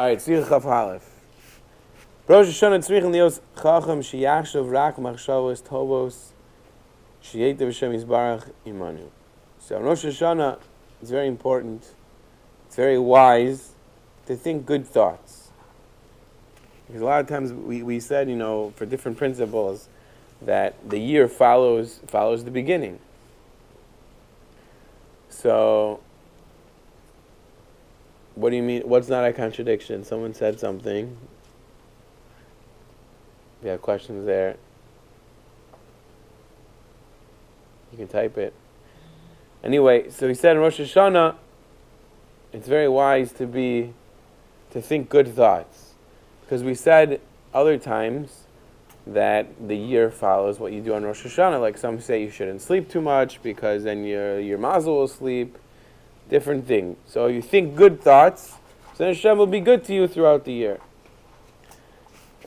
Alright, Sicha Chaf Halef. Rosh Hashanah tzrichen lios chacham sheyachshav rak machshavos tovos sheyeta v'shem yisbarach imanu. So Rosh Hashanah is very important. It's very wise to think good thoughts. Because a lot of times we said, for different principles, that the year follows the beginning. So, what do you mean? What's not a contradiction? Someone said something. If you have questions there, you can type it. Anyway, so he said in Rosh Hashanah, it's very wise to think good thoughts. Because we said other times that the year follows what you do on Rosh Hashanah. Like some say you shouldn't sleep too much because then your mazel will sleep. Different thing. So you think good thoughts, so then Hashem will be good to you throughout the year.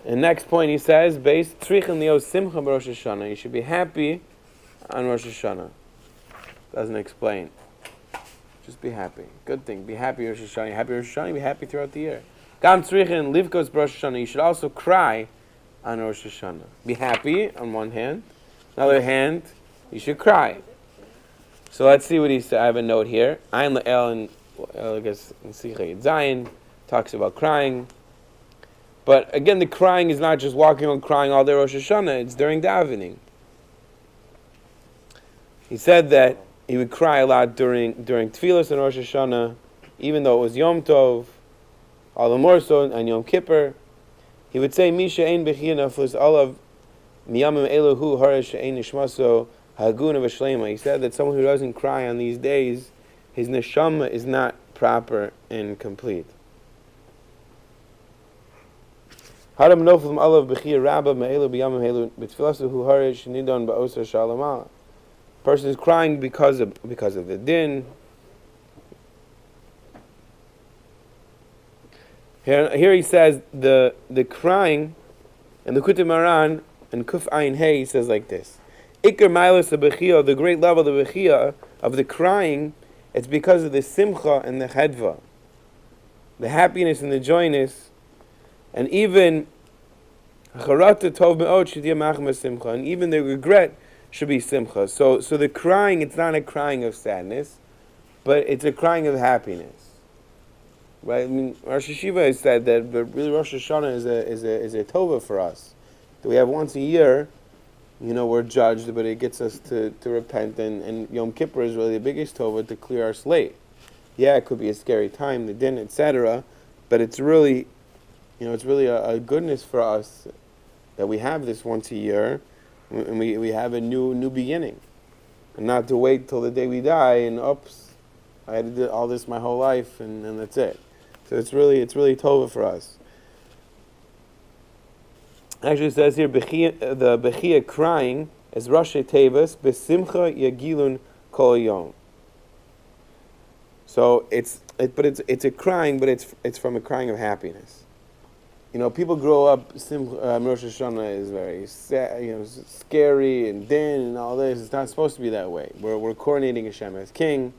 And next point he says, Beis, tzrichen lios simcha b'Rosh Hashanah. You should be happy on Rosh Hashanah. Doesn't explain. Just be happy. Good thing. Be happy Rosh Hashanah. You're happy Rosh Hashanah, you be happy throughout the year. Gam tzrichen livkos b'Rosh Hashanah. You should also cry on Rosh Hashanah. Be happy on one hand. On the other hand, you should cry. So let's see what he said. I have a note here. Ein Le'el, and I guess in Sicha Zayin talks about crying. But again, the crying is not just walking on crying all day Rosh Hashanah. It's during davening. He said that he would cry a lot during Tfilos and Rosh Hashanah, even though it was Yom Tov, all the more so on Yom Kippur. He would say, Misha ein bechia naflus olav miyamim elohu harash ein nishmaso haguna v'shlema. He said that someone who doesn't cry on these days, his neshama is not proper and complete. Haram noflim olav bechia rabba me'elu b'yamim helu b'tfilasu hu harash nidon ba'osar shalom. Person is crying because of the din. Here he says the crying, and the Kutim HaRan and Kuf Ayin Hey, he says like this: Iker Mailas Bechia, the great level of the Bechia of the crying, it's because of the Simcha and the Chedva, the happiness and the joyness, and even Charata Tov Me'ot Shediyah Machma Simcha, and even the regret should be Simcha. So the crying, it's not a crying of sadness, but it's a crying of happiness. Right? I mean, Rosh Hashiva has said that, but really Rosh Hashanah is a tova for us. That we have once a year, we're judged, but it gets us to repent, and Yom Kippur is really the biggest tova to clear our slate. Yeah, it could be a scary time, the din, etc., but it's really, it's really a goodness for us that we have this once a year, and we have a new beginning, and not to wait till the day we die and oops, I had to do all this my whole life, and that's it. So it's really tova for us. Actually, it says here, the Bechia crying is Rashi Tevas Besimcha Yagilun Kol Yom. So it's a crying, but it's from a crying of happiness. People grow up. Rosh Hashanah is very sad, scary and din and all this. It's not supposed to be that way. We're coronating Hashem as king.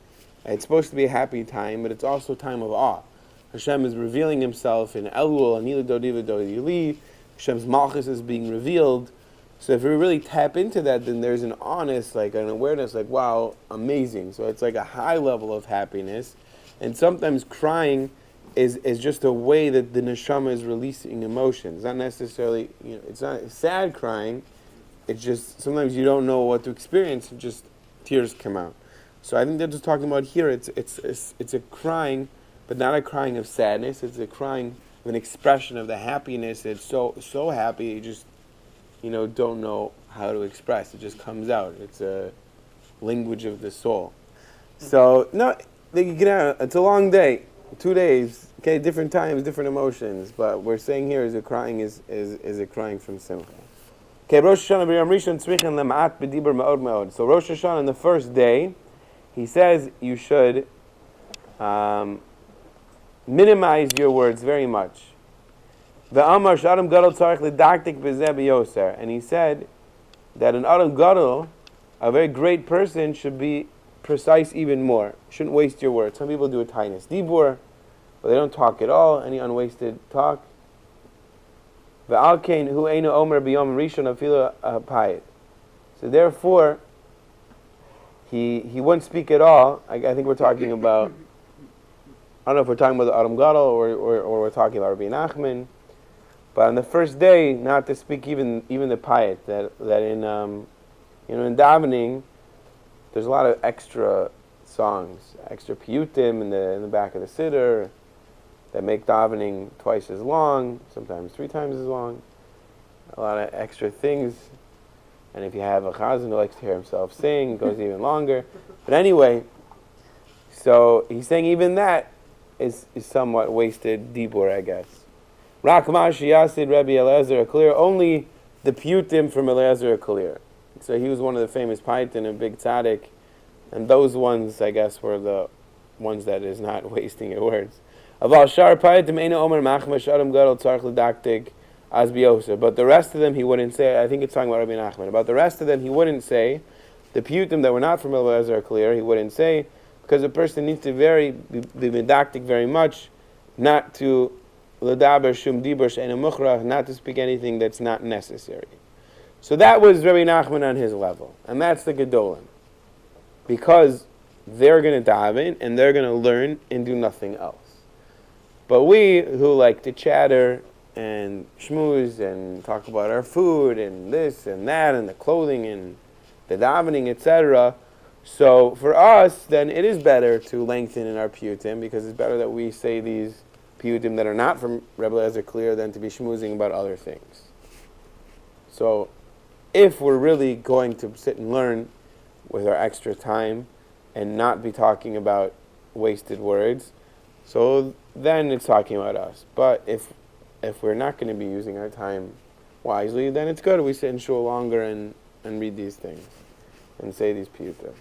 It's supposed to be a happy time, but it's also a time of awe. Hashem is revealing Himself in Elul, Anila Dodiva Dodi. Hashem's Malchus is being revealed. So if we really tap into that, then there's an honest, an awareness, wow, amazing. So it's like a high level of happiness. And sometimes crying is just a way that the neshama is releasing emotions. Not necessarily, it's not sad crying. It's just sometimes you don't know what to experience, and just tears come out. So I think they're just talking about here. It's a crying, but not a crying of sadness. It's a crying of an expression of the happiness. It's so happy you just don't know how to express. It just comes out. It's a language of the soul. So no, it's a long day, 2 days. Okay, different times, different emotions. But we're saying here is a crying is a crying from Simcha. Okay, Rosh Hashanah b'Yom Rishon tzrichen lema'at b'dibur me'od me'od. So Rosh Hashanah on the first day, he says you should minimize your words very much. And he said that an Adam Gadol, a very great person, should be precise even more. Shouldn't waste your words. Some people do a tinus dibur, but they don't talk at all, any unwasted talk. Ve'alkein hu einu omer b'yom rishon afilu payit. So therefore, he wouldn't speak at all. I think we're talking about, I don't know if we're talking about the Adam Gadol or we're talking about Rebbe Nachman, but on the first day, not to speak even the payit, that in in davening, there's a lot of extra songs, extra piyutim in the back of the siddur that make davening twice as long, sometimes 3 times as long. A lot of extra things. And if you have a chazan who likes to hear himself sing, it goes even longer. But anyway, so he's saying even that is somewhat wasted dibur, I guess. Rak Mashi Yasid Rebbe Eliezer Clear, only the piyutim from Eliezer Clear. So he was one of the famous paitin, a big tzaddik, and those ones, I guess, were the ones that is not wasting your words. Aval shar paitim eino omer machmash adam gadol tzarich l'daktik as biosa. But the rest of them he wouldn't say. I think it's talking about Rebbe Nachman. About the rest of them he wouldn't say. The piyutim that were not from Eliezer Clear he wouldn't say, because a person needs to be medaktik very much, not to l'daber shum dibur she'eino muchrach, not to speak anything that's not necessary. So that was Rebbe Nachman on his level, and that's the Gedolim, because they're going to daven and they're going to learn and do nothing else. But we who like to chatter and schmooze and talk about our food and this and that and the clothing and the davening, etc. So for us, then it is better to lengthen in our piyutim, because it's better that we say these piyutim that are not from Rebbe Eliezer Clear than to be schmoozing about other things. So if we're really going to sit and learn with our extra time and not be talking about wasted words, so then it's talking about us. But if we're not going to be using our time wisely, then it's good we sit in shul longer and read these things and say these piyutim.